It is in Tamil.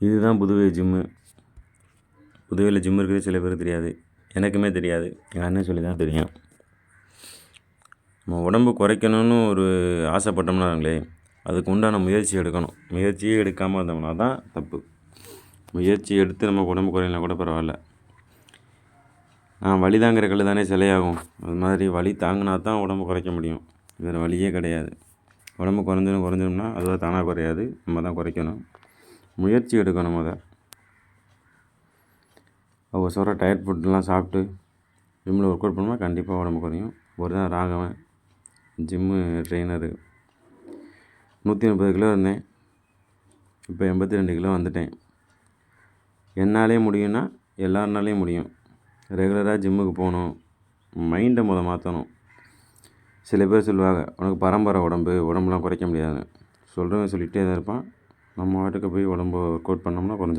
இதுதான் புதுவை ஜிம்மு. புதுவையில் ஜிம் இருக்குது சில பேருக்கு தெரியாது, எனக்குமே தெரியாது, எங்கள் அண்ணன் சொல்லி தான் தெரியும். நம்ம உடம்பு குறைக்கணும்னு ஒரு ஆசைப்பட்டோம்னாங்களே, அதுக்கு உண்டான முயற்சி எடுக்கணும். முயற்சியே எடுக்காமல் இருந்தோம்னா தான் தப்பு. முயற்சி எடுத்து நம்ம உடம்பு குறையலாம் கூட பரவாயில்ல. வலி தாங்கிற கல் தானே சிலையாகும், அது மாதிரி வலி தாங்கினா தான் உடம்பு குறைக்க முடியும். வேறு வழியே கிடையாது. உடம்பு குறைஞ்சோம்னா அதுவாக தானாக குறையாது, நம்ம தான் குறைக்கணும். முயற்சி எடுக்கணும். அவங்க சொல்கிற டயட் ஃபுட்டெலாம் சாப்பிட்டு ஜிம்மில் ஒர்க் அவுட் பண்ணோம்னா கண்டிப்பாக உடம்பு குறையும். ஒரு தான் ராகவன் ஜிம்மு ட்ரெயினரு. 130 கிலோ இருந்தேன், இப்போ 82 கிலோ வந்துட்டேன். என்னாலே முடியும்னா எல்லாருனாலையும் முடியும். ரெகுலராக ஜிம்முக்கு போகணும், மைண்டை மாற்றணும். சில பேர் சொல்லுவாங்க, உனக்கு பரம்பரை உடம்புலாம் குறைக்க முடியாதுன்னு. சொல்கிறவன் சொல்லிகிட்டே தான் இருப்பான். நம்ம வாட்டுக்கு போய் உடம்பு ஒர்க் அவுட் பண்ணோம்னா குறைஞ்சி